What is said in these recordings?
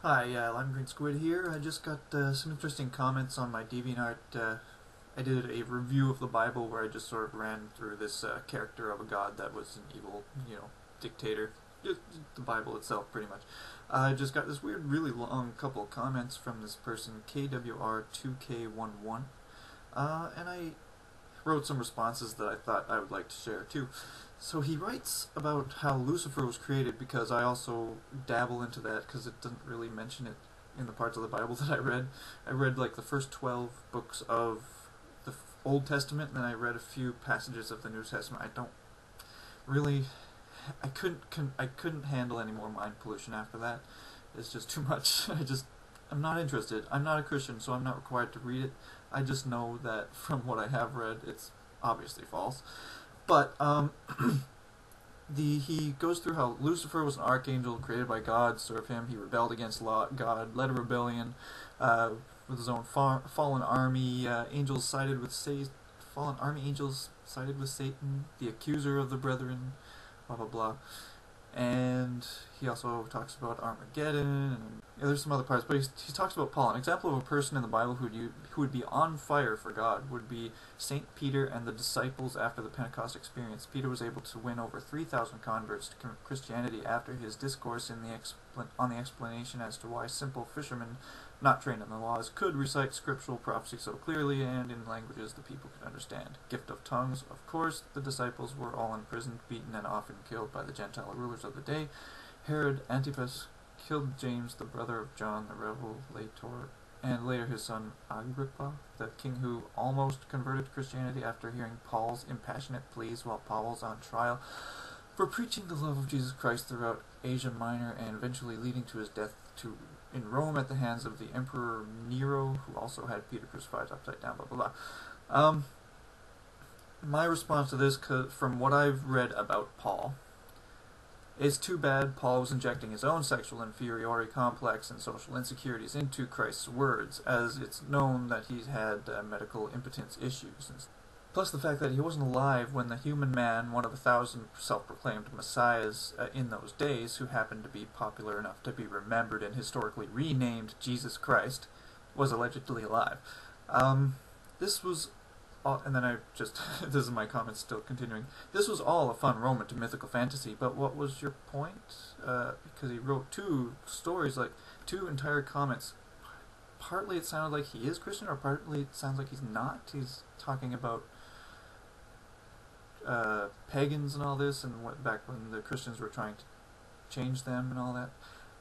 Hi, limegreensquid here. I just got some interesting comments on my DeviantArt. I did a review of the Bible where I just sort of ran through this character of a god that was an evil, dictator. Just the Bible itself, pretty much. I just got this weird, really long couple of comments from this person, kwr2k11, and I wrote some responses that I thought I would like to share too. So he writes about how Lucifer was created, because I also dabble into that because it doesn't really mention it in the parts of the Bible that I read. I read like the first 12 books of the Old Testament, and then I read a few passages of the New Testament. I don't really, I couldn't handle any more mind pollution after that. It's just too much. I'm not interested. I'm not a Christian, so I'm not required to read it. I just know that from what I have read, it's obviously false. But he goes through how Lucifer was an archangel created by God, served him. He rebelled against God, led a rebellion with his own fallen army. Fallen army angels sided with Satan, the accuser of the brethren. Blah blah blah. And he also talks about Armageddon, and there's some other parts, but he talks about Paul. An example of a person in the Bible who would be on fire for God would be Saint Peter and the disciples after the Pentecost experience. Peter was able to win over 3,000 converts to Christianity after his discourse on the explanation as to why simple fishermen not trained in the laws could recite scriptural prophecy so clearly and in languages the people could understand. Gift of tongues, of course. The disciples were all imprisoned, beaten, and often killed by the Gentile rulers of the day. Herod Antipas killed James, the brother of John the Revelator, and later his son Agrippa, the king who almost converted to Christianity after hearing Paul's impassionate pleas while Paul was on trial for preaching the love of Jesus Christ throughout Asia Minor, and eventually leading to his death in Rome at the hands of the Emperor Nero, who also had Peter crucified upside down, blah blah blah. My response to this, from what I've read about Paul, it's too bad Paul was injecting his own sexual inferiority complex and social insecurities into Christ's words, as it's known that he's had medical impotence issues. Plus the fact that he wasn't alive when the human man, one of 1,000 self-proclaimed messiahs in those days, who happened to be popular enough to be remembered and historically renamed Jesus Christ, was allegedly alive. This was all, and then this is my comments still continuing. This was all a fun Roman to mythical fantasy, but what was your point? Because he wrote two stories, like two entire comments. Partly it sounded like he is Christian, or partly it sounds like he's not. He's talking about pagans and all this, and back when the Christians were trying to change them and all that.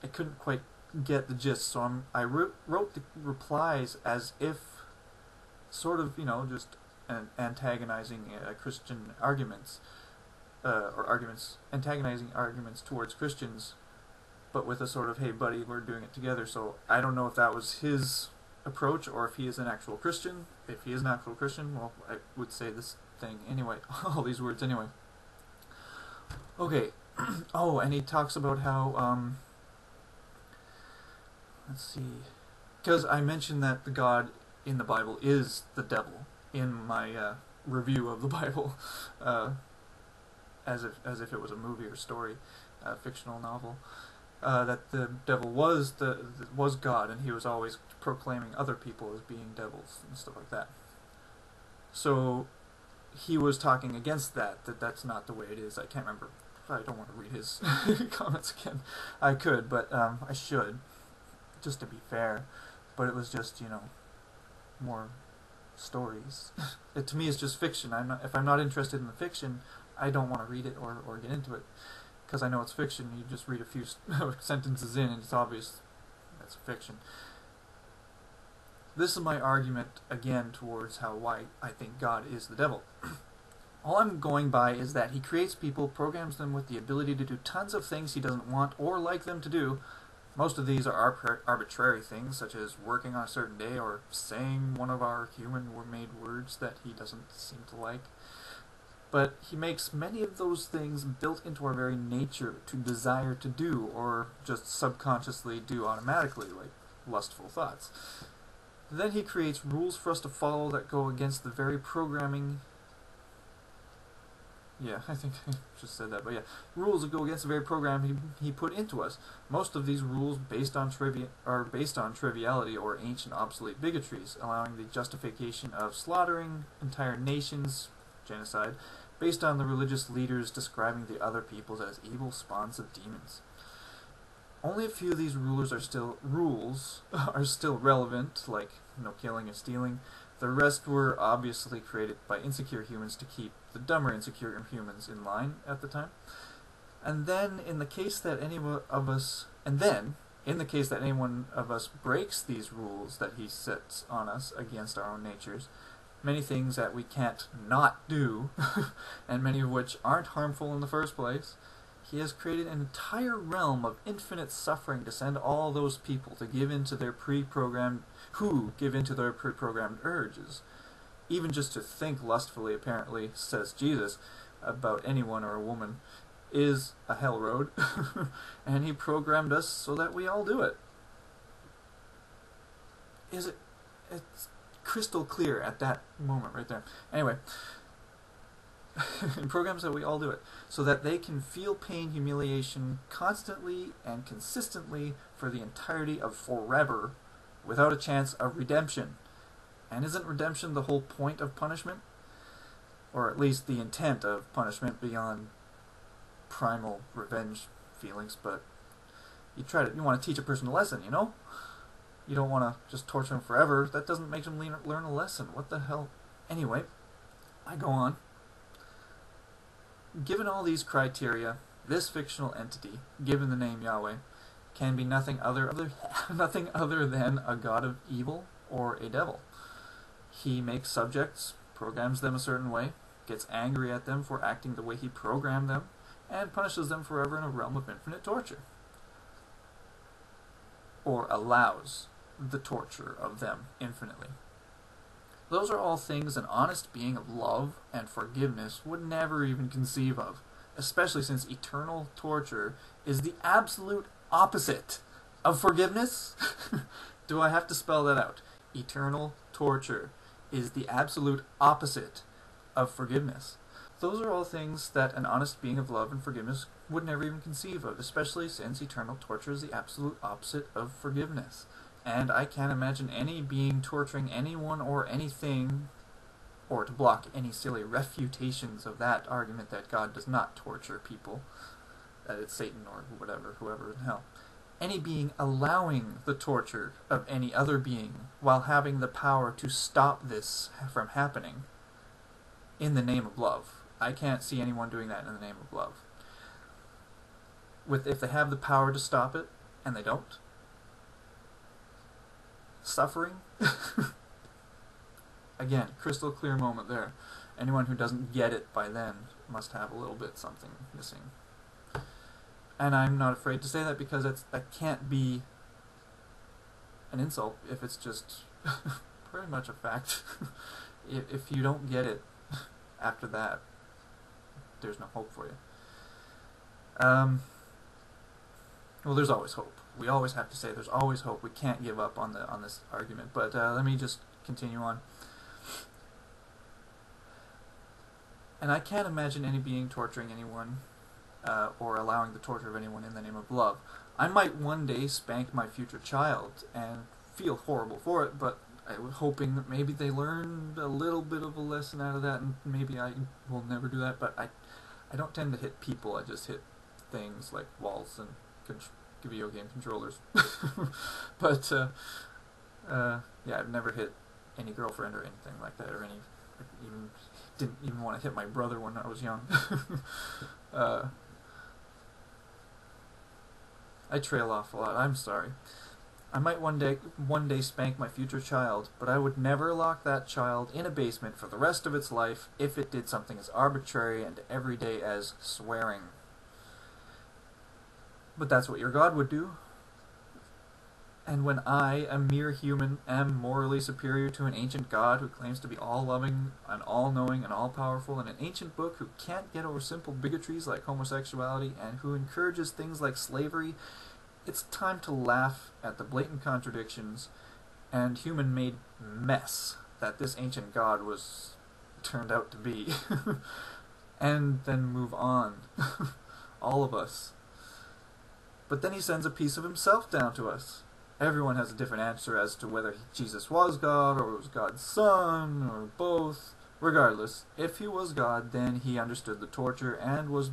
I couldn't quite get the gist, so I wrote the replies as if sort of, just antagonizing Christian arguments, antagonizing arguments towards Christians, but with a sort of, hey buddy, we're doing it together. So I don't know if that was his approach, or if he is an actual Christian. If he is an actual Christian, well, I would say this thing anyway, all these words anyway. Okay. Oh, and he talks about how, let's see, because I mentioned that the God in the Bible is the devil in my review of the Bible, as if it was a movie or story, fictional novel. That the devil was God, and he was always proclaiming other people as being devils and stuff like that. So he was talking against that's not the way it is. I can't remember. I don't want to read his comments again. I could, but I should, just to be fair. But it was just, more stories. To me, it's just fiction. If I'm not interested in the fiction, I don't want to read it or get into it. Because I know it's fiction. You just read a few sentences in and it's obvious that's fiction. This is my argument again towards why I think God is the devil. All I'm going by is that he creates people, programs them with the ability to do tons of things he doesn't want or like them to do. Most of these are arbitrary things, such as working on a certain day or saying one of our human-made words that he doesn't seem to like. But he makes many of those things built into our very nature to desire to do, or just subconsciously do automatically, like lustful thoughts. Then he creates rules for us to follow that go against the very programming Yeah, I think I just said that, but yeah. Rules that go against the very program he put into us. Most of these rules are based on triviality or ancient obsolete bigotries, allowing the justification of slaughtering entire nations, genocide, based on the religious leaders describing the other peoples as evil spawns of demons. Only a few of these rules are still relevant, like no killing and stealing. The rest were obviously created by insecure humans to keep the dumber insecure humans in line at the time. And then in the case that anyone of us breaks these rules that he sets on us against our own natures, many things that we can't not do, and many of which aren't harmful in the first place, he has created an entire realm of infinite suffering to send all those people to give in to their pre-programmed urges. Even just to think lustfully, apparently, says Jesus, about anyone or a woman, is a hell road, and he programmed us so that we all do it. It's crystal clear at that moment right there. Anyway, in programs that we all do it, so that they can feel pain, humiliation, constantly and consistently for the entirety of forever, without a chance of redemption. And isn't redemption the whole point of punishment? Or at least the intent of punishment beyond primal revenge feelings, but you want to teach a person a lesson, you know? You don't want to just torture them forever. That doesn't make them learn a lesson. What the hell? Anyway, I go on. Given all these criteria, this fictional entity, given the name Yahweh, can be nothing other than a god of evil or a devil. He makes subjects, programs them a certain way, gets angry at them for acting the way he programmed them, and punishes them forever in a realm of infinite torture. Or allows the torture of them infinitely. Those are all things an honest being of love and forgiveness would never even conceive of, especially since eternal torture is the absolute opposite of forgiveness. Do I have to spell that out? Eternal torture is the absolute opposite of forgiveness. Those are all things that an honest being of love and forgiveness would never even conceive of, especially since eternal torture is the absolute opposite of forgiveness. And I can't imagine any being torturing anyone or anything, or to block any silly refutations of that argument that God does not torture people, that it's Satan or whoever in hell. Any being allowing the torture of any other being while having the power to stop this from happening in the name of love. I can't see anyone doing that in the name of love. If they have the power to stop it, and they don't, suffering. Again, crystal clear moment there. Anyone who doesn't get it by then must have a little bit something missing. And I'm not afraid to say that because that can't be an insult if it's just pretty much a fact. If you don't get it after that, there's no hope for you. Well, there's always hope. We always have to say there's always hope. We can't give up on this argument. But let me just continue on. And I can't imagine any being torturing anyone or allowing the torture of anyone in the name of love. I might one day spank my future child and feel horrible for it, but I was hoping that maybe they learned a little bit of a lesson out of that, and maybe I will never do that. But I don't tend to hit people. I just hit things like walls and video game controllers. But yeah, I've never hit any girlfriend or anything like that, or didn't even want to hit my brother when I was young. I trail off a lot. I'm sorry. I might one day spank my future child, but I would never lock that child in a basement for the rest of its life if it did something as arbitrary and everyday as swearing. But that's what your God would do. And when I, a mere human, am morally superior to an ancient God who claims to be all-loving and all-knowing and all-powerful, and an ancient book who can't get over simple bigotries like homosexuality and who encourages things like slavery, it's time to laugh at the blatant contradictions and human-made mess that this ancient God turned out to be. and then move on. All of us. But then he sends a piece of himself down to us. Everyone has a different answer as to whether Jesus was God, or was God's son, or both. Regardless, if he was God, then he understood the torture and was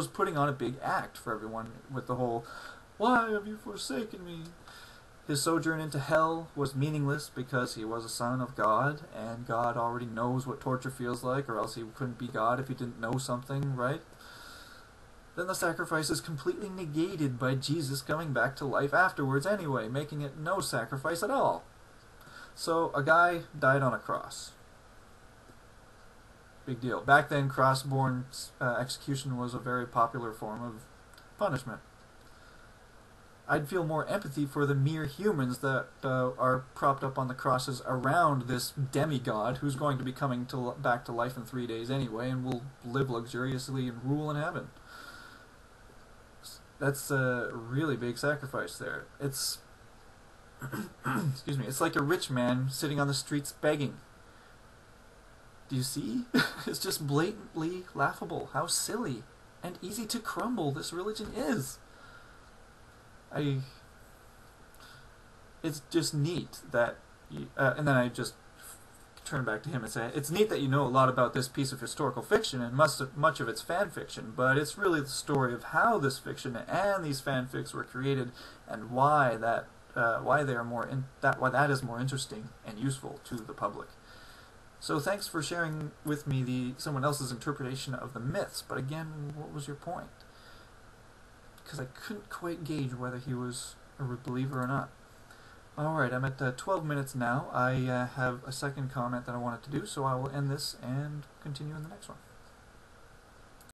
putting on a big act for everyone with the whole, "Why have you forsaken me?" His sojourn into hell was meaningless because he was a son of God, and God already knows what torture feels like, or else he couldn't be God if he didn't know something, right? Then the sacrifice is completely negated by Jesus coming back to life afterwards anyway, making it no sacrifice at all. So a guy died on a cross. Big deal. Back then, cross-born execution was a very popular form of punishment. I'd feel more empathy for the mere humans that are propped up on the crosses around this demigod who's going to be coming back to life in 3 days anyway and will live luxuriously and rule in heaven. That's a really big sacrifice there. It's excuse me, it's like a rich man sitting on the streets begging. Do you see? It's just blatantly laughable how silly and easy to crumble this religion is. It's just neat that and then I just turn back to him and say, it's neat that you know a lot about this piece of historical fiction and much of it's fan fiction, but it's really the story of how this fiction and these fanfics were created and why that is more interesting and useful to the public. So thanks for sharing with me someone else's interpretation of the myths, but again, what was your point? Because I couldn't quite gauge whether he was a believer or not. Alright, I'm at 12 minutes now. I have a second comment that I wanted to do, so I will end this and continue in the next one.